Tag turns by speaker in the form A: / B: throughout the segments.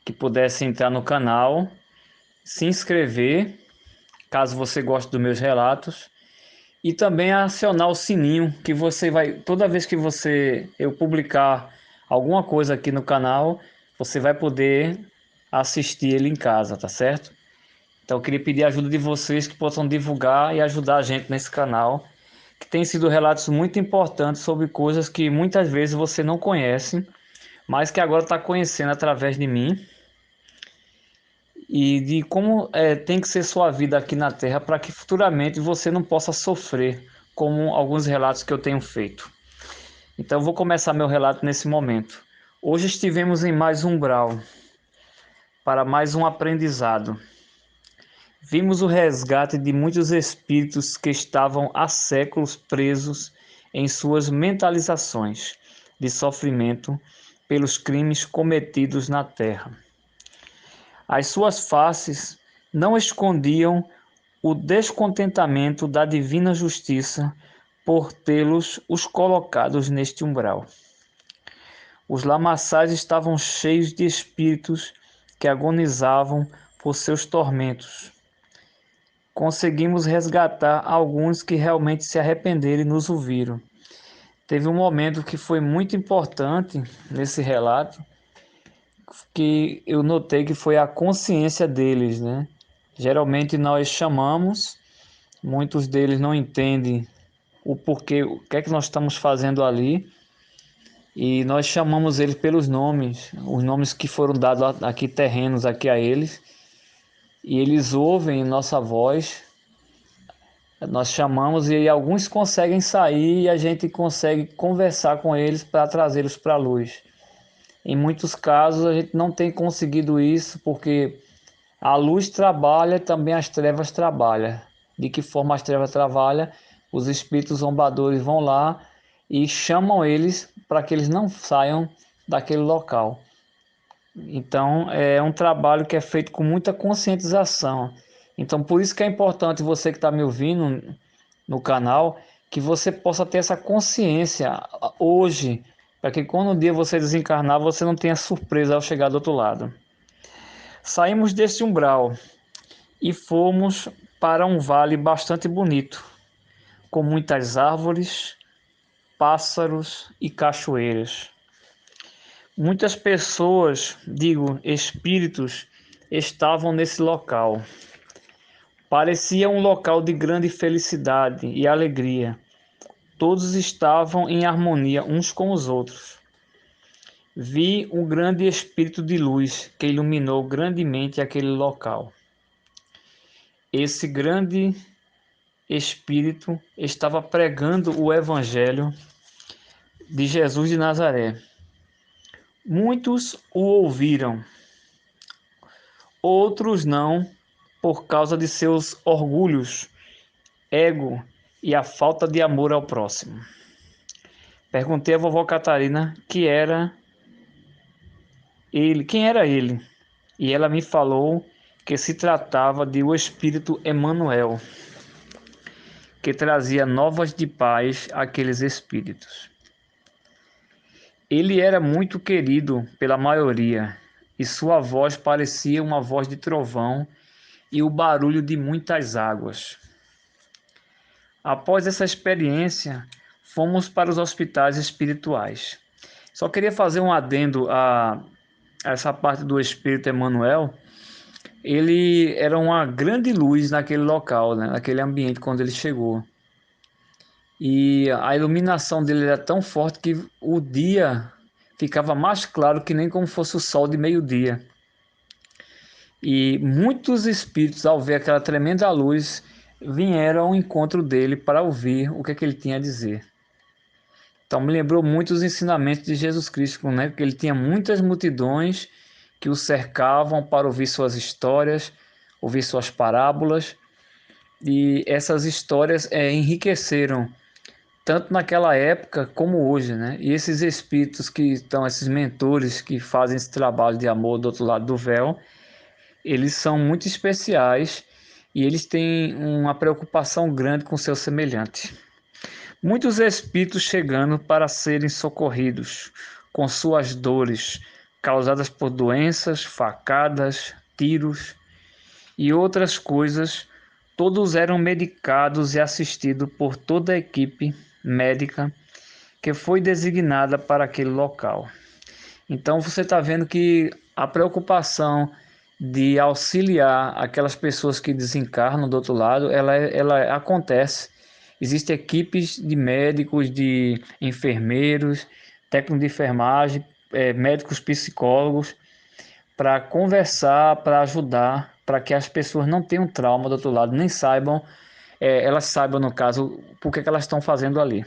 A: que pudesse entrar no canal, se inscrever, caso você goste dos meus relatos, e também acionar o sininho, que você vai, toda vez que eu publicar alguma coisa aqui no canal, você vai poder assistir ele em casa, tá certo? Então eu queria pedir a ajuda de vocês que possam divulgar e ajudar a gente nesse canal, que tem sido relatos muito importantes sobre coisas que muitas vezes você não conhece, mas que agora está conhecendo através de mim, e de como tem que ser sua vida aqui na Terra para que futuramente você não possa sofrer, como alguns relatos que eu tenho feito. Então eu vou começar meu relato nesse momento. Hoje estivemos em mais um umbral, para mais um aprendizado. Vimos o resgate de muitos espíritos que estavam há séculos presos em suas mentalizações de sofrimento pelos crimes cometidos na Terra. As suas faces não escondiam o descontentamento da divina justiça por tê-los os colocados neste umbral. Os lamaçais estavam cheios de espíritos que agonizavam por seus tormentos. Conseguimos resgatar alguns que realmente se arrependeram e nos ouviram. Teve um momento que foi muito importante nesse relato, que eu notei que foi a consciência deles, né? Geralmente nós chamamos, muitos deles não entendem o porquê, o que é que nós estamos fazendo ali, e nós chamamos eles pelos nomes, os nomes que foram dados aqui terrenos aqui a eles, e eles ouvem nossa voz, nós chamamos e alguns conseguem sair e a gente consegue conversar com eles para trazê-los para a luz. Em muitos casos a gente não tem conseguido isso porque a luz trabalha, também as trevas trabalham. De que forma as trevas trabalham? Os espíritos zombadores vão lá e chamam eles para que eles não saiam daquele local. Então é um trabalho que é feito com muita conscientização. Então por isso que é importante você que está me ouvindo no canal, que você possa ter essa consciência hoje, para que quando um dia você desencarnar, você não tenha surpresa ao chegar do outro lado. Saímos deste umbral e fomos para um vale bastante bonito, com muitas árvores, pássaros e cachoeiras. Muitas pessoas, digo, espíritos, estavam nesse local. Parecia um local de grande felicidade e alegria. Todos estavam em harmonia uns com os outros. Vi um grande espírito de luz que iluminou grandemente aquele local. Esse grande espírito estava pregando o evangelho de Jesus de Nazaré. Muitos o ouviram, outros não, por causa de seus orgulhos, ego e a falta de amor ao próximo. Perguntei à vovó Catarina quem era ele, e ela me falou que se tratava de o Espírito Emmanuel, que trazia novas de paz àqueles espíritos. Ele era muito querido pela maioria, e sua voz parecia uma voz de trovão e o barulho de muitas águas. Após essa experiência, fomos para os hospitais espirituais. Só queria fazer um adendo a essa parte do Espírito Emmanuel. Ele era uma grande luz naquele local, né? Naquele ambiente quando ele chegou. E a iluminação dele era tão forte que o dia ficava mais claro que nem como fosse o sol de meio-dia. E muitos espíritos, ao ver aquela tremenda luz, vieram ao encontro dele para ouvir o que ele tinha a dizer. Então me lembrou muito os ensinamentos de Jesus Cristo, né? Porque ele tinha muitas multidões que o cercavam para ouvir suas histórias, ouvir suas parábolas, e essas histórias enriqueceram tanto naquela época como hoje, né? E esses espíritos que estão, esses mentores que fazem esse trabalho de amor do outro lado do véu, eles são muito especiais e eles têm uma preocupação grande com seus semelhantes. Muitos espíritos chegando para serem socorridos com suas dores, causadas por doenças, facadas, tiros e outras coisas. Todos eram medicados e assistidos por toda a equipe médica que foi designada para aquele local. Então você está vendo que a preocupação de auxiliar aquelas pessoas que desencarnam do outro lado, ela acontece. Existem equipes de médicos, de enfermeiros, técnicos de enfermagem, médicos psicólogos, para conversar, para ajudar, para que as pessoas não tenham trauma do outro lado, nem saibam, elas saibam, no caso, por que elas estão fazendo ali.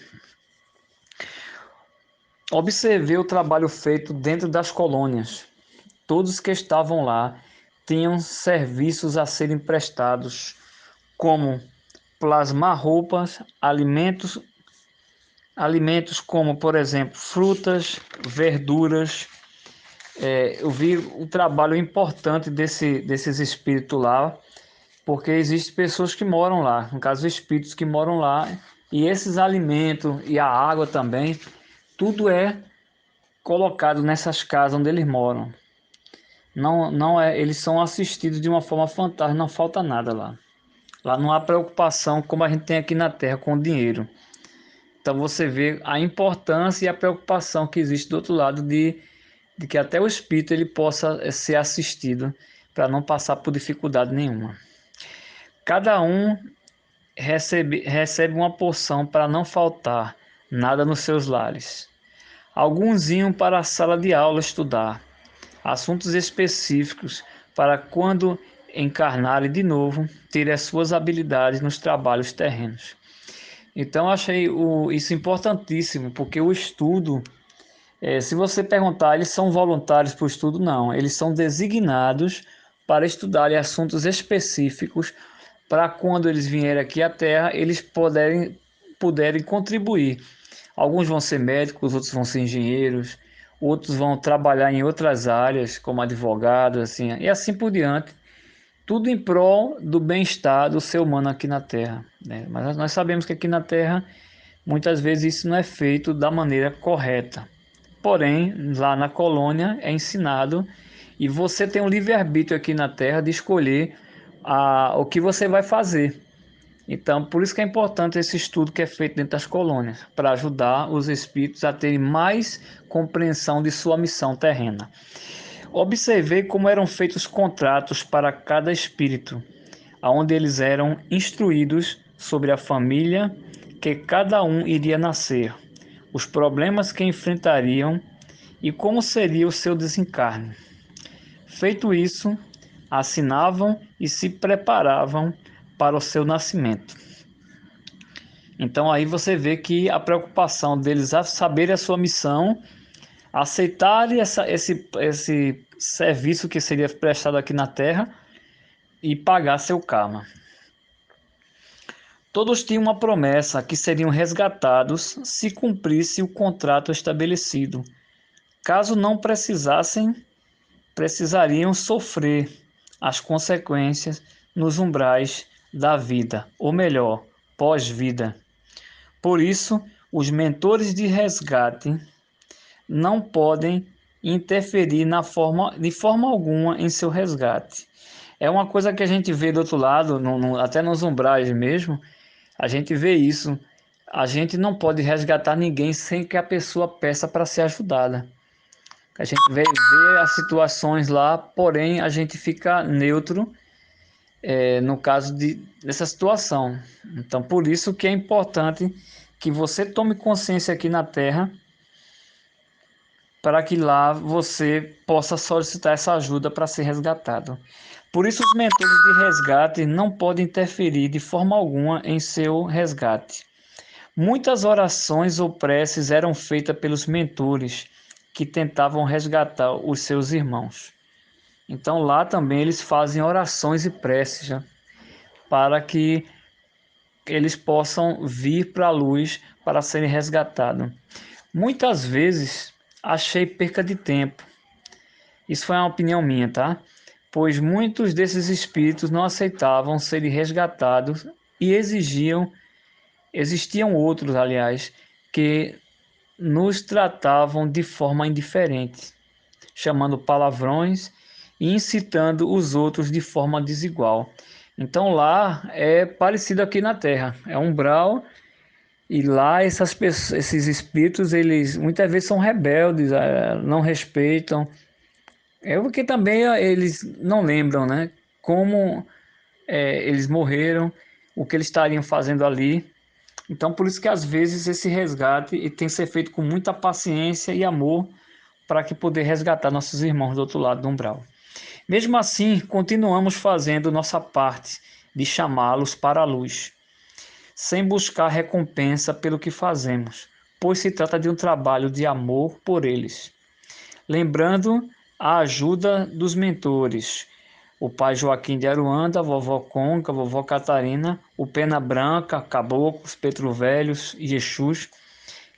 A: Observei o trabalho feito dentro das colônias. Todos que estavam lá tinham serviços a serem prestados, como plasmar roupas, alimentos como, por exemplo, frutas, verduras. Eu vi o trabalho importante desses espíritos lá, porque existem pessoas que moram lá, no caso, espíritos que moram lá, e esses alimentos e a água também, tudo é colocado nessas casas onde eles moram. Não é, eles são assistidos de uma forma fantástica, não falta nada lá. Lá não há preocupação como a gente tem aqui na Terra com o dinheiro. Então você vê a importância e a preocupação que existe do outro lado de que até o espírito ele possa ser assistido para não passar por dificuldade nenhuma. Cada um recebe uma porção para não faltar nada nos seus lares. Alguns iam para a sala de aula estudar assuntos específicos para quando encarnarem de novo, ter as suas habilidades nos trabalhos terrenos. Então achei isso importantíssimo, porque o estudo, se você perguntar, eles são voluntários para o estudo? Não, eles são designados para estudarem assuntos específicos para quando eles vierem aqui à Terra, eles puderem contribuir. Alguns vão ser médicos, outros vão ser engenheiros, outros vão trabalhar em outras áreas, como advogados, assim, e assim por diante. Tudo em prol do bem-estar do ser humano aqui na Terra, né? Mas nós sabemos que aqui na Terra, muitas vezes isso não é feito da maneira correta. Porém, lá na colônia é ensinado e você tem um livre-arbítrio aqui na Terra de escolher o que você vai fazer. Então, por isso que é importante esse estudo que é feito dentro das colônias, para ajudar os espíritos a terem mais compreensão de sua missão terrena. Observei como eram feitos os contratos para cada espírito, onde eles eram instruídos sobre a família que cada um iria nascer, os problemas que enfrentariam e como seria o seu desencarne. Feito isso, assinavam e se preparavam para o seu nascimento. Então aí você vê que a preocupação deles a saber a sua missão, aceitarem esse serviço que seria prestado aqui na Terra e pagar seu karma. Todos tinham uma promessa que seriam resgatados se cumprisse o contrato estabelecido. Caso não precisariam sofrer as consequências nos umbrais da vida, ou melhor, pós-vida. Por isso, os mentores de resgate não podem interferir de forma alguma em seu resgate. É uma coisa que a gente vê do outro lado, até nos umbrais mesmo, a gente vê isso. A gente não pode resgatar ninguém sem que a pessoa peça para ser ajudada. A gente vê as situações lá, porém a gente fica neutro no caso dessa situação. Então, por isso que é importante que você tome consciência aqui na Terra, para que lá você possa solicitar essa ajuda para ser resgatado. Por isso, os mentores de resgate não podem interferir de forma alguma em seu resgate. Muitas orações ou preces eram feitas pelos mentores que tentavam resgatar os seus irmãos. Então lá também eles fazem orações e preces, já, para que eles possam vir para a luz para serem resgatados. Muitas vezes achei perca de tempo. Isso foi uma opinião minha, tá? Pois muitos desses espíritos não aceitavam serem resgatados e existiam outros, aliás, que nos tratavam de forma indiferente, chamando palavrões e incitando os outros de forma desigual. Então lá é parecido aqui na Terra, é um umbral. E lá esses espíritos, eles muitas vezes são rebeldes, não respeitam. É porque também eles não lembram, né? Como eles morreram, o que eles estariam fazendo ali. Então, por isso que às vezes esse resgate tem que ser feito com muita paciência e amor para que poder resgatar nossos irmãos do outro lado do umbral. Mesmo assim, continuamos fazendo nossa parte de chamá-los para a luz, sem buscar recompensa pelo que fazemos, pois se trata de um trabalho de amor por eles. Lembrando a ajuda dos mentores, o pai Joaquim de Aruanda, a vovó Conca, a vovó Catarina, o Pena Branca, Caboclos, Petro Velhos e Exus,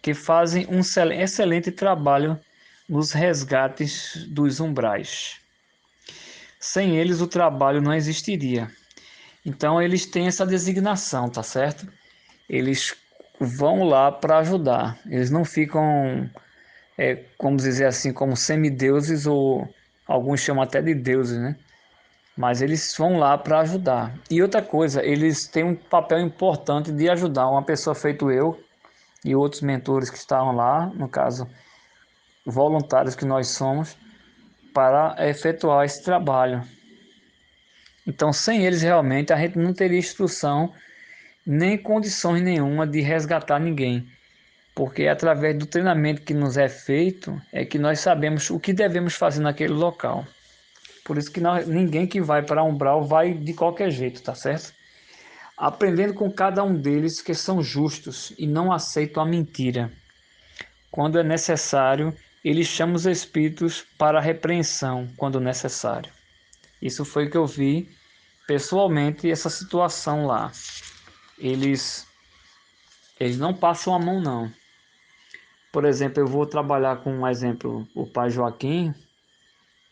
A: que fazem um excelente trabalho nos resgates dos umbrais. Sem eles o trabalho não existiria. Então eles têm essa designação, tá certo? Eles vão lá para ajudar. Eles não ficam, como dizer assim, como semideuses ou alguns chamam até de deuses, né? Mas eles vão lá para ajudar. E outra coisa, eles têm um papel importante de ajudar uma pessoa feito eu e outros mentores que estavam lá, no caso, voluntários que nós somos, para efetuar esse trabalho. Então, sem eles realmente a gente não teria instrução nem condições nenhuma de resgatar ninguém, porque é através do treinamento que nos é feito é que nós sabemos o que devemos fazer naquele local. Por isso que ninguém que vai para umbral vai de qualquer jeito, tá certo? Aprendendo com cada um deles que são justos e não aceitam a mentira. Quando é necessário, ele chama os espíritos para a repreensão, quando necessário. Isso foi que eu vi pessoalmente, essa situação lá. Eles não passam a mão, não. Por exemplo, eu vou trabalhar com um exemplo, o pai Joaquim,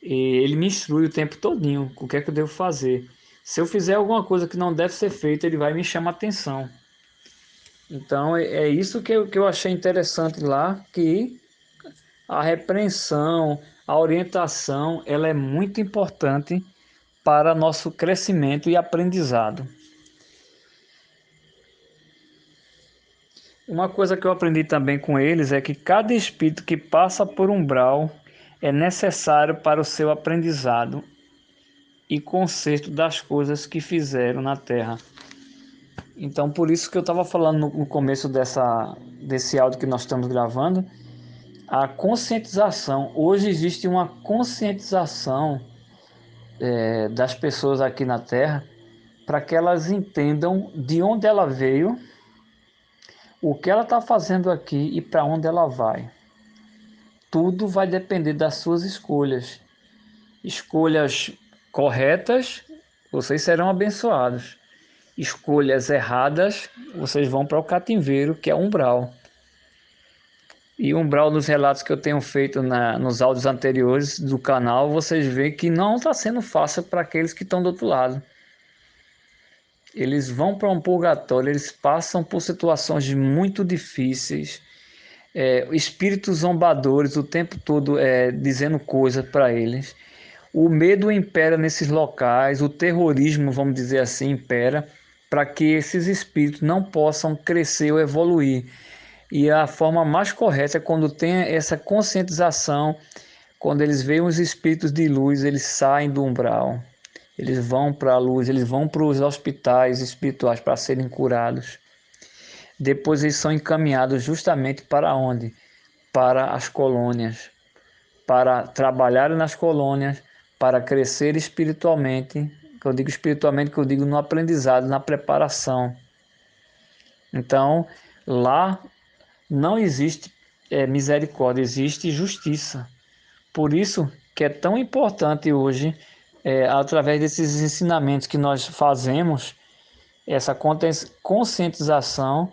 A: e ele me instrui o tempo todinho o que é que eu devo fazer. Se eu fizer alguma coisa que não deve ser feita, ele vai me chamar a atenção. Então é isso que eu achei interessante lá, que a repreensão, a orientação, ela é muito importante para nosso crescimento e aprendizado. Uma coisa que eu aprendi também com eles é que cada espírito que passa por umbral é necessário para o seu aprendizado e conserto das coisas que fizeram na Terra. Então, por isso que eu estava falando no começo desse áudio que nós estamos gravando, a conscientização. Hoje existe uma conscientização das pessoas aqui na Terra para que elas entendam de onde ela veio, o que ela está fazendo aqui e para onde ela vai. Tudo vai depender das suas escolhas. Escolhas corretas, vocês serão abençoados. Escolhas erradas, vocês vão para o cativeiro, que é o umbral. E o umbral, nos relatos que eu tenho feito nos áudios anteriores do canal, vocês veem que não está sendo fácil para aqueles que estão do outro lado. Eles vão para um purgatório, eles passam por situações muito difíceis, espíritos zombadores o tempo todo dizendo coisas para eles. O medo impera nesses locais, o terrorismo, vamos dizer assim, impera, para que esses espíritos não possam crescer ou evoluir. E a forma mais correta é quando tem essa conscientização, quando eles veem os espíritos de luz, eles saem do umbral, eles vão para a luz, eles vão para os hospitais espirituais para serem curados. Depois eles são encaminhados justamente para onde? Para as colônias, para trabalhar nas colônias, para crescer espiritualmente. Que eu digo espiritualmente, que eu digo no aprendizado, na preparação. Então, lá não existe misericórdia, existe justiça. Por isso que é tão importante hoje, através desses ensinamentos que nós fazemos, essa conscientização,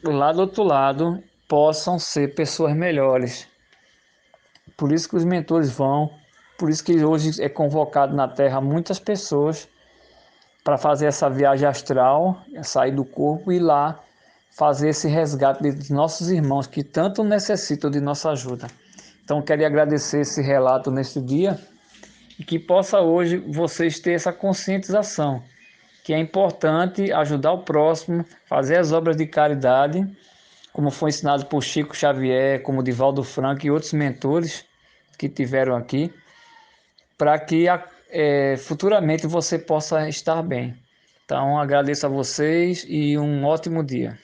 A: lá do outro lado, possam ser pessoas melhores. Por isso que os mentores vão, por isso que hoje é convocado na Terra muitas pessoas para fazer essa viagem astral, sair do corpo e ir lá fazer esse resgate de nossos irmãos que tanto necessitam de nossa ajuda. Então, queria agradecer esse relato nesse dia e que possa hoje vocês ter essa conscientização, que é importante ajudar o próximo, fazer as obras de caridade, como foi ensinado por Chico Xavier, como Divaldo Franco e outros mentores que tiveram aqui, para que futuramente você possa estar bem. Então, agradeço a vocês e um ótimo dia.